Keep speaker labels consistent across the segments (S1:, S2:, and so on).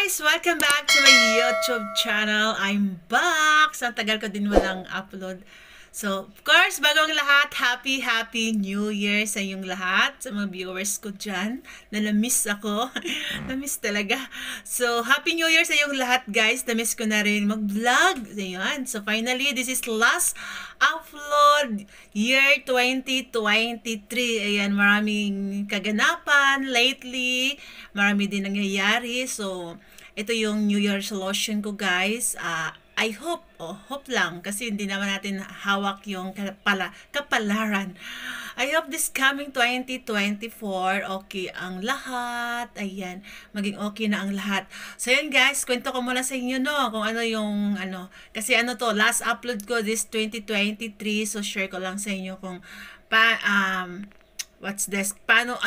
S1: guys! Welcome back to my YouTube channel. I'm back! Sa tagal ko din walang upload. So, of course, bago ang lahat, Happy New Year sa inyong lahat, sa mga viewers ko dyan, na na-miss ako. Na-miss talaga. So, Happy New Year sa inyong lahat, guys. Na-miss ko na rin mag-vlog. Ayan. So, finally, this is last upload year 2023. Ayan, maraming kaganapan lately. Marami din nangyayari. So, ito yung New Year resolution ko, guys. I hope, hope lang, kasi hindi naman natin hawak yung kapalaran. I hope this coming 2024, okay ang lahat. Ayan, maging okay na ang lahat. So, yun guys, kwento ko muna sa inyo, no, kung ano yung, kasi last upload ko this 2023, so share ko lang sa inyo kung, what's this? Paano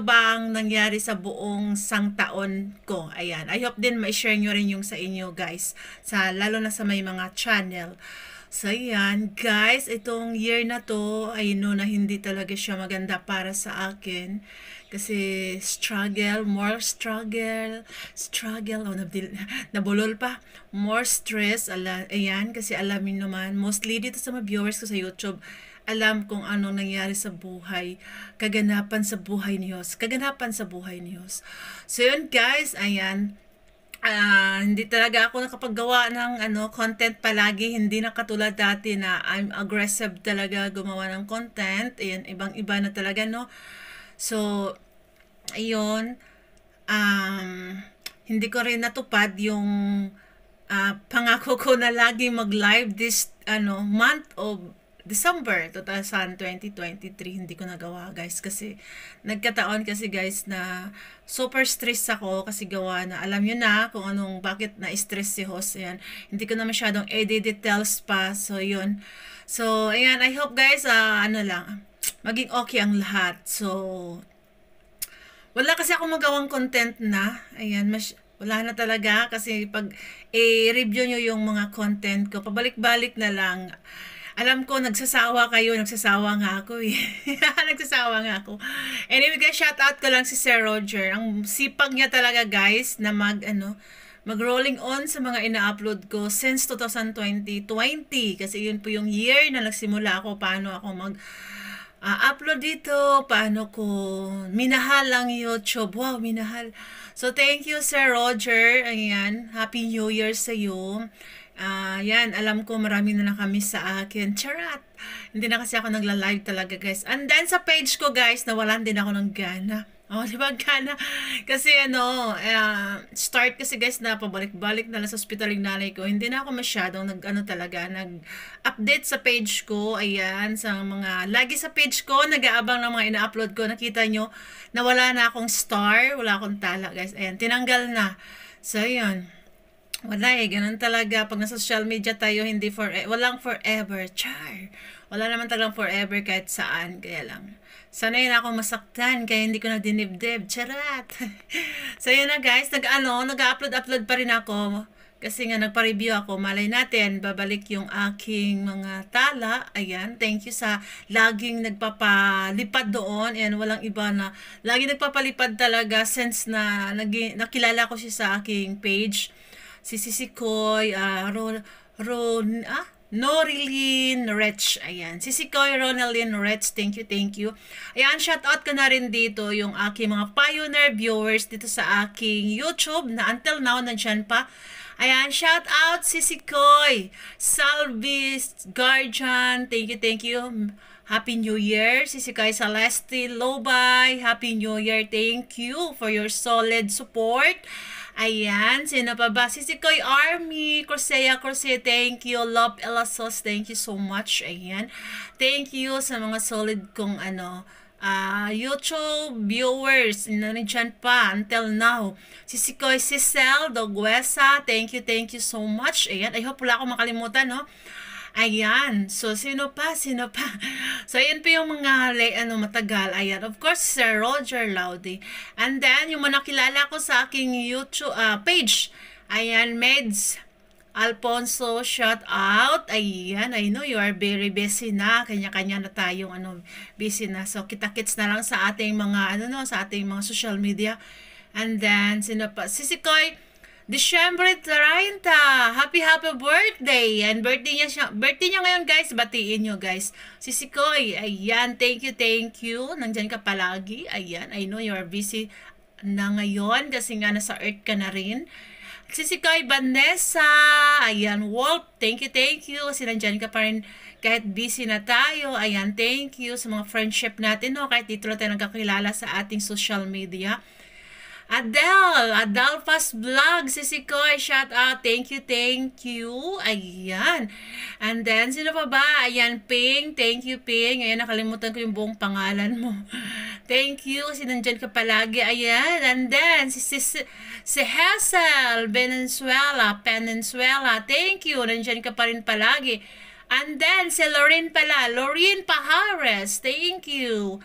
S1: bang nangyari sa buong taon ko? Ayan. I hope din ma-share nyo rin yung sa inyo, guys. Lalo na sa may mga channel. So, ayan. Guys, itong year na to, I know na hindi talaga siya maganda para sa akin. Kasi more struggle, nabulol pa, more stress, ayan, kasi alamin naman, mostly dito sa mga viewers ko sa YouTube, alam kung anong nangyari sa buhay, kaganapan sa buhay ni Diyos. So yun guys, ayan, hindi talaga ako nakapaggawa ng content palagi, hindi na katulad dati na I'm aggressive talaga gumawa ng content, ayan, ibang-iba na talaga, no? So, ayun, hindi ko rin natupad yung pangako ko na lagi mag-live this month of December 2023. Hindi ko nagawa, guys, kasi nagkataon kasi, guys, na super stress ako kasi gawa na alam nyo na kung bakit na-stress si host. Ayan. Hindi ko na masyadong edit details pa. So, yun. So, ayan, I hope, guys, maging okay ang lahat. So, wala kasi ako magawang content na. Ayan, wala na talaga kasi pag i-review nyo yung mga content ko, pabalik-balik na lang. Alam ko, nagsasawa kayo. Nagsasawa nga ako eh. Nagsasawa nga ako. Anyway guys, shout out ko lang si Sir Roger. Ang sipag niya talaga, guys, na mag-rolling on sa mga ina-upload ko since 2020. Kasi yun po yung year na nagsimula ako. Paano ako upload dito. Paano ko minahal ang YouTube. Wow, minahal. So, thank you, Sir Roger. Ayan. Happy New Year sa iyo. Yan, alam ko marami na kami sa akin. Charat! Hindi na kasi ako nagla-live talaga, guys. And then sa page ko, guys, nawalan din ako ng gana. Di ba, gana? Kasi start kasi, guys, na pabalik-balik na lang sa hospital yung nanay ko. Hindi na ako masyadong nag-update sa page ko. Ayan, lagi sa page ko, nag-aabang ng mga ina-upload ko. Nakita nyo, nawala na akong star, wala akong tala, guys. Ayan, tinanggal na. So, yun. Wala ganun talaga. Pag nasa social media tayo, walang forever. Char. Wala naman talagang forever kahit saan. Kaya lang. Sanay na akong masaktan, kaya hindi ko na dinibdib. Charat. So, yun na guys. Nag-upload pa rin ako. Kasi nga, nagpa-review ako. Malay natin, babalik yung aking mga tala. Ayan. Thank you sa laging nagpapalipad doon. Ayan, walang iba na. Laging nagpapalipad talaga since na nakilala ko siya sa aking page. Si Sisikoy, Norilyn Rech. Ayan. Sisikoy, Ronaldin Rech. Thank you. Ayan, shout out ko na rin dito yung aking mga pioneer viewers dito sa aking YouTube na until now nandyan pa. Ayan, shout out Sisikoy, Salvis, Guardian. Thank you. Happy New Year. Sisikoy Celeste Lobay. Happy New Year. Thank you for your solid support. Ayan, sino pa ba? Sisikoy Army, Corsia, thank you. Love Elasos, thank you so much. Ayan, thank you sa mga solid kong YouTube viewers. Nandiyan pa until now. Sisikoy Cicel Dogwesa, thank you so much. Ayan, I hope wala akong makalimutan, no? Ayan. So, sino pa? So, ayan po yung mga matagal. Ayan. Of course, Sir Roger Laudy. And then, yung mga nakilala ko sa aking YouTube page. Ayan, Meds Alfonso, shout out. Ayan, I know you are very busy na. Kanya-kanya na tayong busy na. So, kita-kits na lang sa ating mga, sa ating mga social media. And then, sino pa? Sisikoy December 30. Happy birthday. And birthday niya ngayon guys. Batiin niyo guys. Si Sikoy, ayan, thank you, thank you. Nandyan ka palagi. Ayan, I know you are busy na ngayon kasi nga nasa Earth ka na rin. Si Sikoy Vanessa, ayan, Wolf, thank you. Kasi nandyan ka pa rin kahit busy na tayo. Ayan, thank you sa mga friendship natin, no? Kahit dito lang tayo nagkakilala sa ating social media. Adelphas Vlog, si Koy, shout out, thank you, ayan. And then, sino pa ba? Ayan, Ping, thank you, Ping, ayan, nakalimutan ko yung buong pangalan mo. Thank you, kasi nandyan ka palagi, ayan. And then, si Hazel, Peninsuela, thank you, nandyan ka pa rin palagi. And then, si Lorraine Pahares, thank you.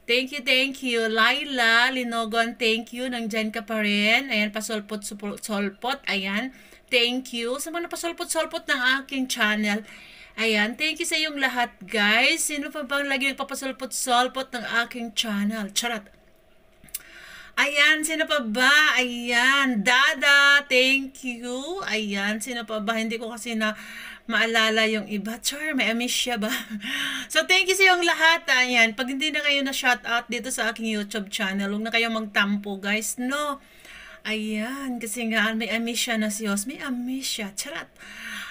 S1: Thank you. Laila Linogon, thank you. Nandyan ka pa rin. Ayan, pasolpot. Ayan, thank you. Sa mga pasolpot ng aking channel. Ayan, thank you sa iyong lahat, guys. Sino pa bang lagi nagpapasolpot ng aking channel? Charot. Ayan, sino pa ba? Ayan, Dada, thank you. Ayan, sino pa ba? Hindi ko kasi na maalala yung iba. Char, may amnesia ba? So, thank you sa yung lahat. Ayan, pag hindi na kayo na shoutout dito sa aking YouTube channel, huwag na kayo magtampo, guys. No. Ayan, kasi nga may amnesia na si Os. May amnesia. Charat.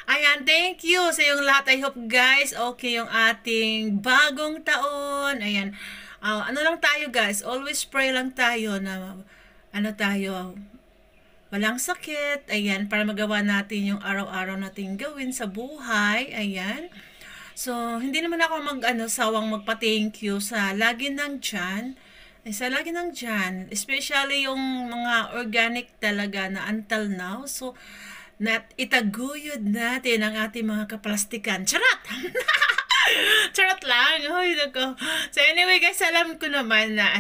S1: Ayan, thank you sa yung lahat. I hope, guys, okay yung ating bagong taon. Ayan. Ano lang tayo, guys? Always pray lang tayo na walang sakit, ayan, para magawa natin yung araw-araw natin gawin sa buhay, ayan. So, hindi naman ako sawang magpa-thank you sa lagi ng dyan, especially yung mga organic talaga na until now. So, itaguyod natin ang ating mga kaplastikan. Charot! Charot lang. Hoy, nako. So, anyway, guys, alam ko naman na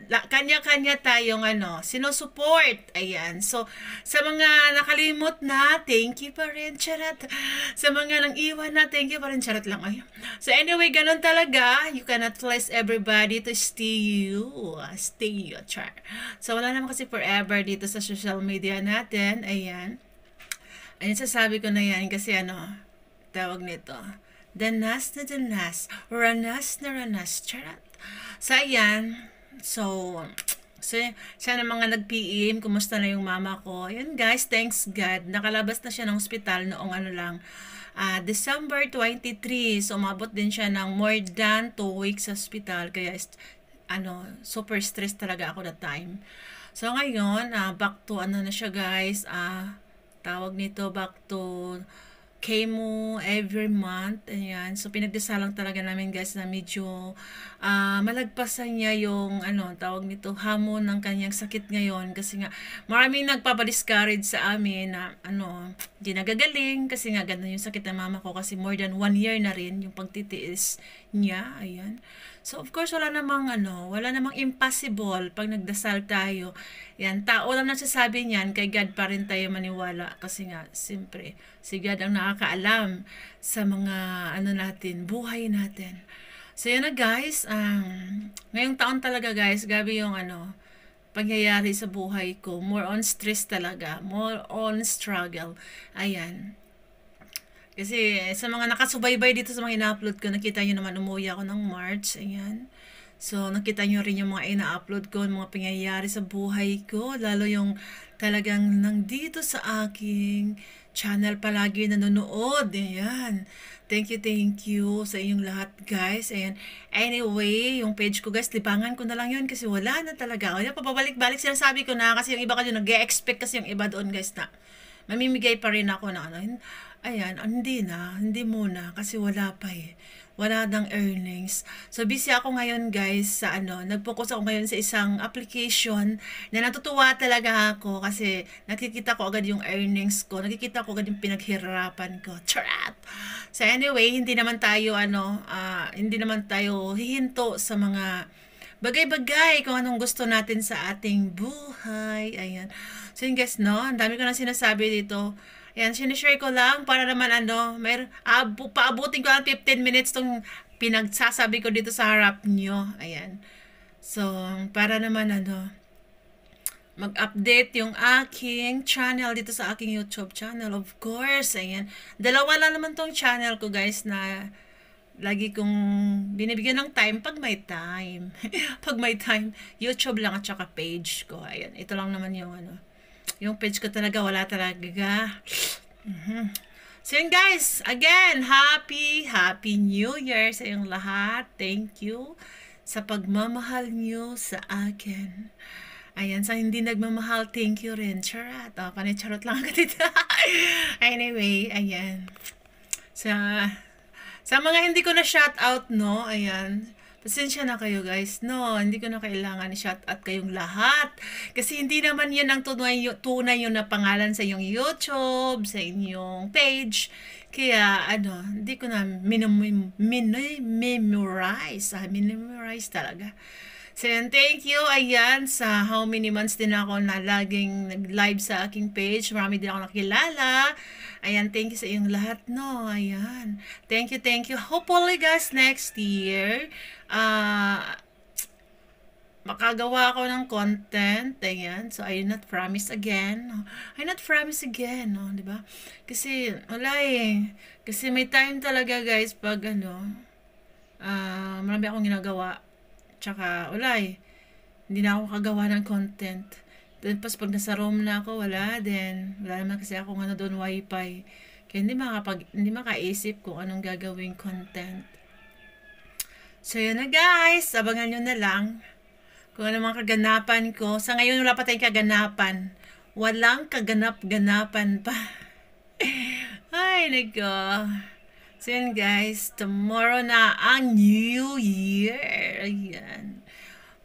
S1: kanya-kanya tayong sinusupport. Ayan. So, sa mga nakalimot na, thank you pa rin, charot. Sa mga nang iwan na, thank you pa rin, charot lang. Ay. So, anyway, ganun talaga. You cannot force everybody to stay you. Char. So, wala naman kasi forever dito sa social media natin. Ayan. Ayan, sasabi ko na yan kasi tawag nito. Danas, ranas, charot. So, ayan. So, siya na mga nag-PM, kumusta na yung mama ko. Ayan, guys, thanks God. Nakalabas na siya ng hospital noong December 23. So, umabot din siya ng more than 2 weeks sa hospital. Kaya, super stressed talaga ako that time. So, ngayon, back to na siya, guys. Tawag nito, back to chemo every month. Ayan. So, pinagdasalang talaga namin, guys, na medyo malagpasan niya yung, tawag nito, hamon ng kanyang sakit ngayon. Kasi nga, maraming nagpapadiscourage sa amin na, di nagagaling. Kasi nga, ganun yung sakit ng mama ko. Kasi more than 1 year na rin yung pagtitiis niya. Ayan. So, of course, wala namang impossible pag nagdasal tayo. Yan, tao lang nagsasabi niyan, kay God pa rin tayo maniwala. Kasi nga, siyempre, si God ang nakakaalam sa mga, buhay natin. So, yun na, guys. Ngayong taon talaga, guys, gabi yung, pangyayari sa buhay ko. More on stress talaga. More on struggle. Ayan. Kasi sa mga nakasubaybay dito sa mga ina-upload ko, nakita nyo naman umuwi ako ng March. Ayan. So, nakita nyo rin yung mga ina-upload ko, mga pangyayari sa buhay ko. Lalo yung talagang nandito sa aking channel palagi nanonood. Ayan. Thank you sa inyong lahat, guys. Ayan. Anyway, yung page ko, guys, libangan ko na lang yun kasi wala na talaga. Ayan, papabalik-balik sinasabi ko na kasi yung iba kasi nag-e-expect kasi yung iba doon, guys, na mamimigay pa rin ako na ayan, hindi muna kasi wala pa wala nang earnings. So, busy ako ngayon, guys, sa nag-focus ako ngayon sa isang application na natutuwa talaga ako kasi nakikita ko agad yung earnings ko, nakikita ko agad yung pinaghirapan ko. Charat! So, anyway, hindi naman tayo hihinto sa mga bagay-bagay kung anong gusto natin sa ating buhay. Ayan. So, yun, guys, ang dami ko na sinasabi dito. Ayan, sinishare ko lang para naman paabutin ko lang 15 minutes tong pinagsasabi ko dito sa harap nyo. Ayan. So, para naman mag-update yung aking channel dito sa aking YouTube channel. Of course, ayan. Dalawa lang naman tong channel ko guys na lagi kong binibigyan ng time pag may time. Pag may time, YouTube lang at saka page ko. Ayan, ito lang naman yung yung page ko talaga, wala talaga. So yun guys, again, Happy New Year sa inyong lahat. Thank you sa pagmamahal nyo sa akin. Ayan, sa hindi nagmamahal, thank you rin. Charot. Charot lang ako dito. Anyway, ayan. Sa mga hindi ko na shout out, no, ayan. Pasensya na kayo guys. No, hindi ko na kailangan i-shout out kayong lahat. Kasi hindi naman yan ang tunay yun na pangalan sa inyong YouTube, sa inyong page. Kaya, hindi ko na memorize talaga. So, yan, thank you. Ayan, sa how many months din ako na laging nag-live sa aking page. Marami din ako nakilala. Ayan, thank you sa inyong lahat, no? Ayan. Thank you, thank you. Hopefully, guys, next year, makagawa ako ng content. Ayan. So, I not promise again. I not promise again, no? Diba? Kasi, wala eh. Kasi may time talaga, guys, pag, marami akong ginagawa. Tsaka, wala eh. Hindi na ako kagawa ng content. Then, pas pag nasa room na ako, wala din. Wala naman kasi ako doon wifi. Kaya hindi makaisip kung anong gagawing content. So, yun na guys. Abangan nyo na lang kung ano mga kaganapan ko. Sa ngayon, wala pa tayong kaganapan. Walang kaganap-ganapan pa. Ay, nako. So yun guys, tomorrow na ang New Year. Ayan.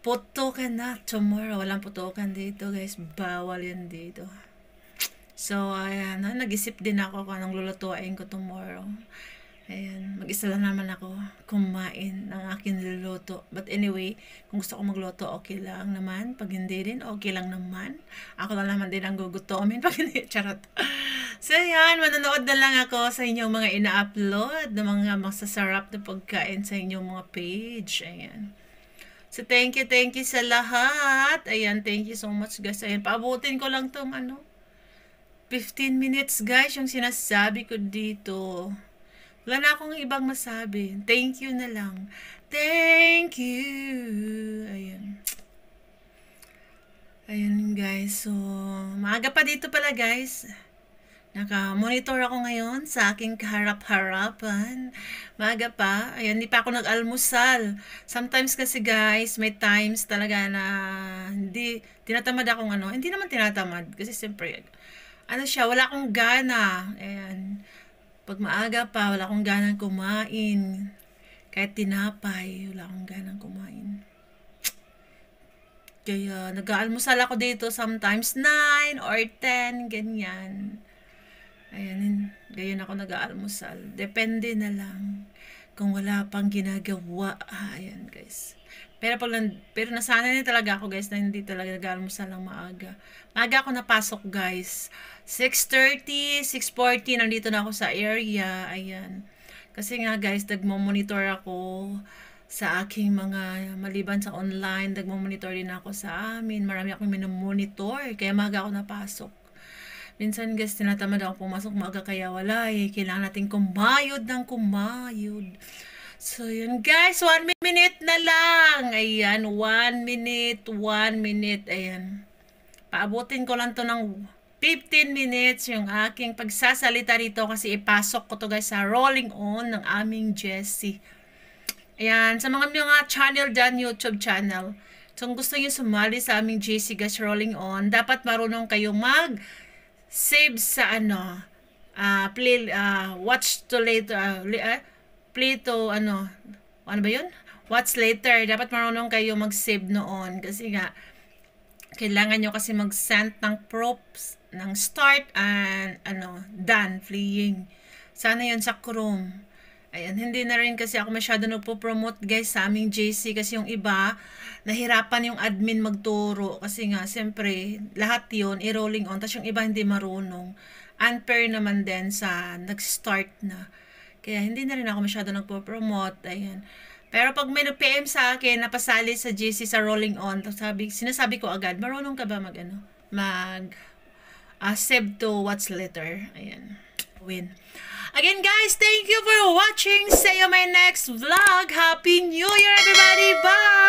S1: Putukan na tomorrow. Walang putukan dito guys. Bawal yan dito. So, ayan. Nag-isip din ako kung anong lulutuin ko tomorrow. Ayan. Mag-isa lang naman ako kumain ng aking luluto. But anyway, kung gusto ko magluto, okay lang naman. Pag hindi din, okay lang naman. Ako lang naman din ang gugutomin. Pag hindi, charot. So, yan. Manonood na lang ako sa inyong mga ina-upload ng mga masasarap na pagkain sa inyong mga page. Ayan. So, thank you sa lahat. Ayan, thank you so much, guys. Ayan, paabutin ko lang tong 15 minutes, guys, yung sinasabi ko dito. Wala na akong ibang masabi. Thank you na lang. Thank you. Ayan. Ayan, guys. So, maaga pa dito pala, guys. Naka-monitor ako ngayon sa aking kaharap-harapan. Maaga pa. Ayan, hindi pa ako nag-almusal. Sometimes kasi guys, may times talaga na hindi, tinatamad akong hindi naman tinatamad. Kasi siyempre, wala akong gana. Ayan. Pag maaga pa, wala akong ganang kumain. Kahit tinapay, wala akong ganang kumain. Kaya, nag-almusal ako dito sometimes 9 or 10, ganyan. Ayan, ganyan ako nag-aalmusal. Depende na lang kung wala pang ginagawa. Ayan, guys. Pero nasanay na talaga ako, guys, na hindi talaga nag-aalmusal ng maaga. Maaga ako napasok, guys. 6:30, 6:40, nandito na ako sa area. Ayan. Kasi nga, guys, nagmo-monitor ako sa aking mga, maliban sa online, nagmo-monitor din ako sa amin. Marami akong minomonitor, kaya maaga ako napasok. Minsan guys, tinatamad ako pumasok maaga kaya wala eh. Kailangan natin kumayod ng kumayod. So yun guys, 1 minute na lang. Ayan, 1 minute. Ayan. Paabutin ko lang to ng 15 minutes yung aking pagsasalita rito kasi ipasok ko to guys sa rolling on ng aming Jessie. Ayan, sa mga channel dyan, YouTube channel. So kung gusto nyo sumali sa aming Jessie guys rolling on, dapat marunong kayo save sa play, watch to later, play to ano ba yun? Watch later. Dapat marunong kayo mag-save noon kasi nga kailangan nyo kasi mag-send ng props ng start and done playing. Sana yun sa Chrome. Ayan, hindi na rin kasi ako masyado nagpo-promote guys sa aming JC kasi yung iba, nahirapan yung admin magturo kasi nga, siyempre, lahat yun, i-rolling on, tapos yung iba hindi marunong. Unfair naman din sa nag-start na. Kaya hindi na rin ako masyado nagpo-promote, ayan. Pero pag may nag-PM sa akin, napasali sa GC sa Rolling On, sinasabi ko agad, marunong ka ba save to watch later. Ayan. Win. Again, guys, thank you for watching. See you my next vlog. Happy New Year, everybody. Bye!